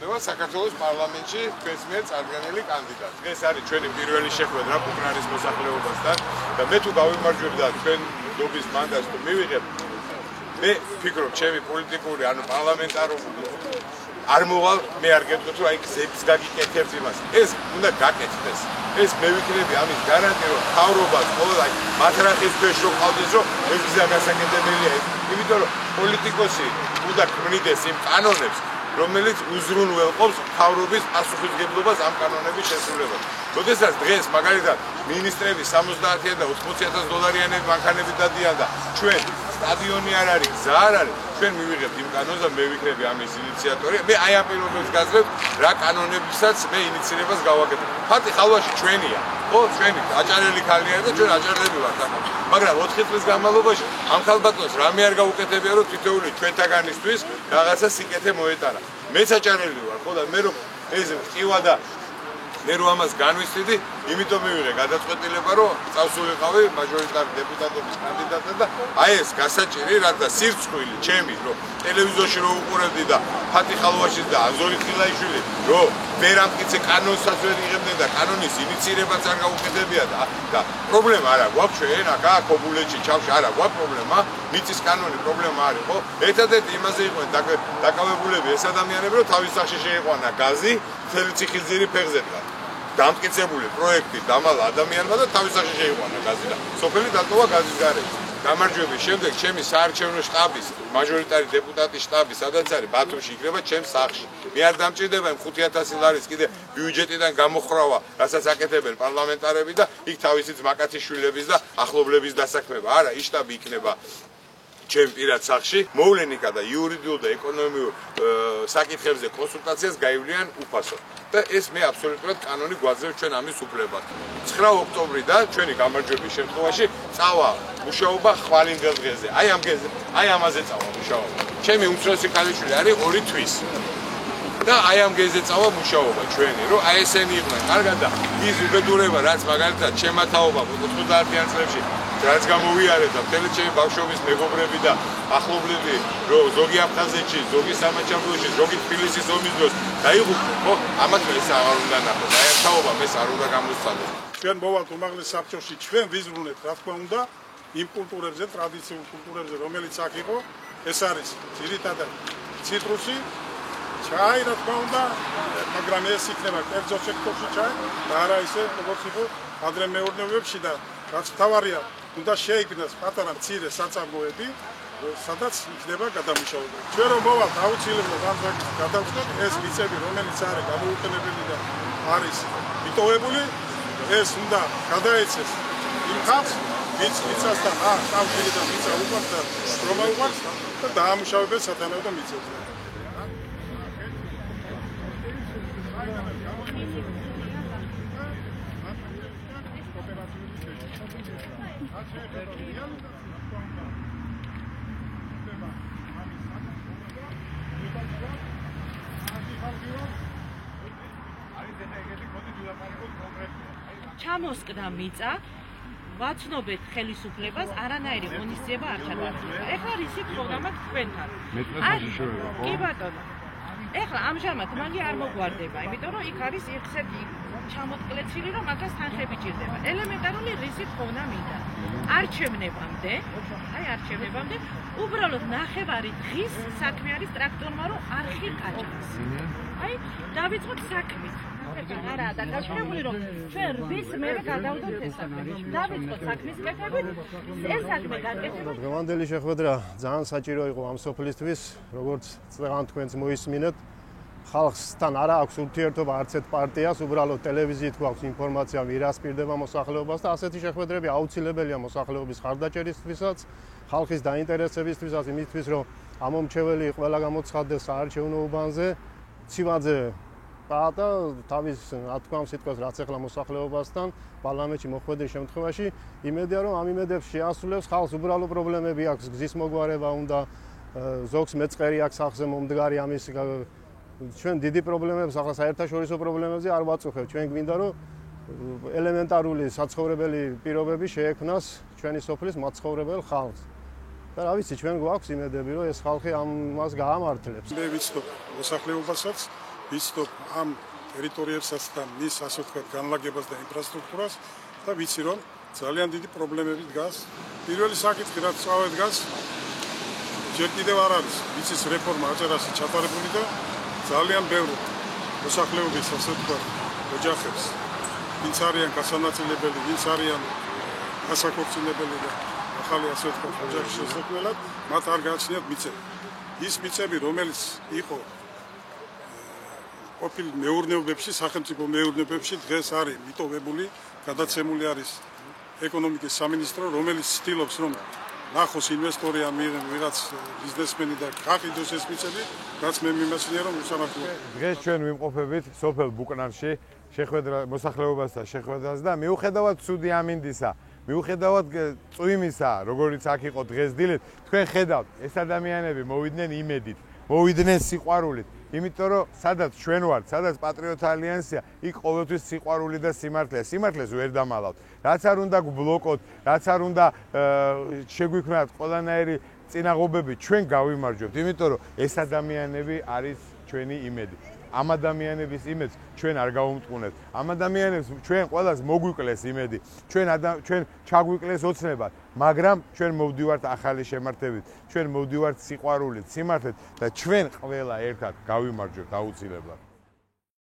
იქნება საქართველოს პარლამენტში თქვენს მიერ წარდგენილი კანდიდატი. დღეს არის ჩვენი პირველი შეხვედრა უკრაინის მოსახლეობასთან და მე თუ გავიმარჯვებ და თქვენ დობის მანდატს თუ მივიღებ, მე ვფიქრობ, ჩემი პოლიტიკური, პარლამენტარო არ მოვალ, მე არ გეტყვით, რომ აი გზებს გაგიკეთებთ იმას. ეს უნდა გაკეთდეს. ეს მე ვიქნები ამის გარანტია, რომ თავრობას ყველა მათ რახის ქვეშ რო ყავდეს, რომ ეს გზა გასაკეთებელია. იმიტომ რომ პოლიტიკოსი უნდა ქმნიდეს იმ კანონებს, რომელიც უზრუნველყოფს თავრობის პასუხისმგებლობას ამ კანონების შესრულებას. როდესაც დღეს მაგალითად მინისტრები 70,000 და 80,000 დოლარიანები მანქანებით დადიან და ჩვენ სტადიონი არ არის, გზა არ არის, ჩვენ მივიღებთ იმ კანონს და მე ვიქნები ამის ინიციატორი. მე აი ამ პირობებს გაძლევ, რა კანონებსაც მე ინიციირებას გავაკეთებ. ფაქტი ხალხში ჩვენია, ხო, ჩვენი აჭარელი ქალია და ჩვენ აჭარელები ვართ ახლა. მაგრამ 4 წლის განმავლობაში ამ ხალბატონს რამე არ გაუკეთებია, რომ თითოეული ჩვენთაგანისთვის რაღაცა სიკეთე მოეტანა. მეც აჭარელი ვარ, ხო და მე რომ ეს ყივა და მე რომ ამას განვისწრდი, იმიტომ მივიღე გადაწყვეტილება, რომ წავსულიყავი მაჟორიტარი დეპუტატობის კანდიდატად და აი ეს გასაჭირი, რათა სირცხვილი ჩემი, რომ ტელევიზორში რო უყურებდი და ფათი ხალვაშის და აზორი ხილაიშვილი, რომ ვერამტკიცე კანონსაც ვერ იღებდნენ და კანონის ინიციირებაც არ გაუკეთებია და პრობლემა არა გვაქვს ჩვენ აქ ობულეთში ჩავში არა გვაქვს პრობლემა, მიწის კანონი პრობლემა არის, ხო? ერთადერთი იმაზე იყვნენ დაკავებულები ეს ადამიანები, რომ თავის სახში შეიყვანა გაზი, მთელი ციხისძირი ფეხზე დგა. დამტკიცებული პროექტი დამალ ადამიანმა და თავის სახში შეიყვანა გაზი და სოფელი დატოვა გაზის გარეშე. გამარჯვების შემდეგ ჩემი საარჩევნო შტაბის მაჟორიტარი დეპუტატის შტაბი სადაც არის ბათუმში იქნება ჩემს სახლში. მე არ დამჭირდება იმ 5,000 ლარის კიდე ბიუჯეტიდან გამოხრავა, რასაც აკეთებენ პარლამენტარები და იქ თავისი ძმაკაციშვილების და ახლობლების დასაქმება. არა, ის შტაბი იქნება ჩემ პირად სახლში. მოვლენიკა და იურიდიულ და ეკონომიურ საკითხებზე კონსულტაციას გაივლიან უფასოდ. და ეს მე აბსოლუტურად კანონი გვაძლევს ჩვენ ამის უფლებად. 9 ოქტომბრიდან ჩვენი გამარჯვების შემთხვევაში წავა მუშაობა ხვალინდელ დღეზე. აი ამაზე წავა მუშაობა. ჩემი უმცროსი ქალიშვილი არის 2 თვის. და აი ამ გეზზე წავა მუშაობა ჩვენი, რომ აი ესენი იყვნენ. კარგად და ის უბედურება, რაც მაგალითად ჩემმა თაობა 90-იან წლებში რაც გამოვიარეთ და მთელი ჩემი ბავშვობის მეგობრები და ახლობლები, რომ ზოგი აფხაზეთში, ზოგი სამაჩაბლოში, ზოგი თბილისის ომის დროს დაიღუპნენ, ხო? ამათ ეს აღარ უნდა ნახოს. აი ამ თაობამ ეს არ უნდა გამოსცადოს. ჩვენ მოვალთ უმაღლეს საბჭოში, ჩვენ ვიზრუნებთ, რა თქმა უნდა, იმ კულტურებზე, ტრადიციულ კულტურებზე, რომელიც აქ იყო, ეს არის ძირითადად ციტრუსი, ჩაი, რა თქმა უნდა, მაგრამ ეს იქნება კერძო სექტორში ჩაი და არა ისე, როგორც იყო ადრე მეურნეობებში და რაც თავარია, უნდა შეიქმნას პატარა მცირე საწარმოები, სადაც იქნება გადამუშავება. ჩვენ რომ მოვალთ აუცილებლად ამ საკითხს გადავწყვეტ, ეს მიწები, რომელიც არის გამოუყენებელი და არის მიტოვებული, ეს უნდა გადაეცეს იმ ხალხს, ვინც მიწასთან კავშირი და მიწა უყვარს და შრომა უყვარს და დაამუშავებენ სათანადო მიწებს. ჩამოსკდა მიწა, ვაცნობეთ ხელისუფლებას, არანაირი ღონისძიება არ ჩატარდება. ეხლა რისი პროგრამა თქვენთან? კი ბატონო. ეხლა ამჟამად მაგი არ მოგვარდება, იმიტომ რომ იქ არის ერთ-ერთი ჩამოტკლეცილი, რომ მაგას თანხები ჭირდება. ელემენტარული რისი თხოვნა მინდა. არჩევნებამდე, უბრალოდ ნახევარი დღის საქმე არის ტრაქტორმა, რომ არხი გაჭრას. აი, დავიწყოთ საქმით. არა, დაკავშირებული რომ ჩვენ რბის მერე გადავდოთ ეს საქმე. დავიწყოთ საქმის კეთებით, ეს საქმე გაკეთება. დღევანდელი შეხვედრა ძალიან საჭირო იყო ამ სოფლისთვის, როგორც წეგან თქვენს მოისმინეთ. ხალხსთან არა აქვს ურთიერთობა არც ერთ პარტიას, უბრალოდ ტელევიზიით გვაქვს ინფორმაცია, ვირასპირდება მოსახლეობას და ასეთი შეხვედრები აუცილებელია მოსახლეობის ხარდაჭერისთვისაც, ხალხის დაინტერესებისთვისაც, იმისთვის რომ ამომრჩეველი ყველა გამოცხადდეს საარჩევნო უბანზე, ცივაძე და თავის ათქვამ სიტყვას რაც ახლა მოსახლეობასთან პარლამენტში მოხვედრის შემთხვევაში იმედია რომ ამ იმედებს შეასრულებს ხალხს უბრალო პრობლემები აქვს გზის მოგვარება უნდა ზოგს მეწყერი აქვს სახზე მომდგარი ამის ჩვენ დიდი პრობლემებს ახლა საერთაშორისო პრობლემებზე არ ვაწუხებთ ჩვენ გვინდა რომ ელემენტარული საცხოვრებელი პირობები შეექმნას ჩვენი სოფლის მაცხოვრებელ ხალხს და რა ვიცი ჩვენ გვაქვს იმედები რომ ეს ხალხი ამას გაამართლებს მე ვიცნობ მოსახლეობასაც ვიცნობ ამ ტერიტორიებსაც და მის ასე ვთქვათ განლაგებას და ინფრასტრუქტურას და ვიცი რომ ძალიან დიდი პრობლემები დგას. პირველი საკითხი რაც წავედგას ჯერ კიდევ არ არის ვიცის რეფორმა აჭარაში ჩატარებული და ძალიან ბევრი მოსახლეობის ასე ვთქვათ ოჯახებს ვინც არიან გასანაწილებელი, ვინც არიან გასაქორწინებელი და ახალი ასე ვთქვათ ოჯახის შესაძლებლად მათ არ გააჩნიათ მიწები. ის მიწები რომელიც იყო ყოფილ მეურნეობებში, სახელმწიფო მეურნეობებში დღეს არის მიტოვებული, გადაცემული არის ეკონომიკის სამინისტრო, რომელიც ცდილობს რომ ნახოს ინვესტორი ან ვიღაც ბიზნესმენი და გაყიდოს ეს მიწები, რაც მე მიმაჩნია რომ უსამართლოა. დღეს ჩვენ ვიმყოფებით სოფელ ბუკნარში მოსახლეობასთან შეხვედრას და მიუხედავად ცუდი ამინდისა, მიუხედავად წვიმისა, როგორიც აქ იყო დღეს დილით, თქვენ ხედავთ, ეს ადამიანები მოვიდნენ იმედით, მოვიდნენ სიყვარულით. იმიტომ რომ სადაც ჩვენ ვართ, სადაც პატრიოტთა ალიანსია, იქ ყოველთვის სიყვარული და სიმართლეა. სიმართლეს ვერ დამალავთ. რაც არ უნდა გბლოკოთ, რაც არ უნდა შეგვიქმნათ ყველანაირი წინაღობები, ჩვენ გავიმარჯვებთ. იმიტომ რომ ეს ადამიანები არის ჩვენი იმედი. ამ ადამიანების იმედს ჩვენ არ გავუმტყუნებთ. ამ ადამიანებს ჩვენ ყველას მოგვიკლეს იმედი. ჩვენ ჩაგვიკლეს ოცნებად, მაგრამ ჩვენ მოვდივართ ახალი შემართებით. ჩვენ მოვდივართ სიყვარულით, სიმართლით და ჩვენ ყველა ერთად გავიმარჯვებთ აუცილებლად.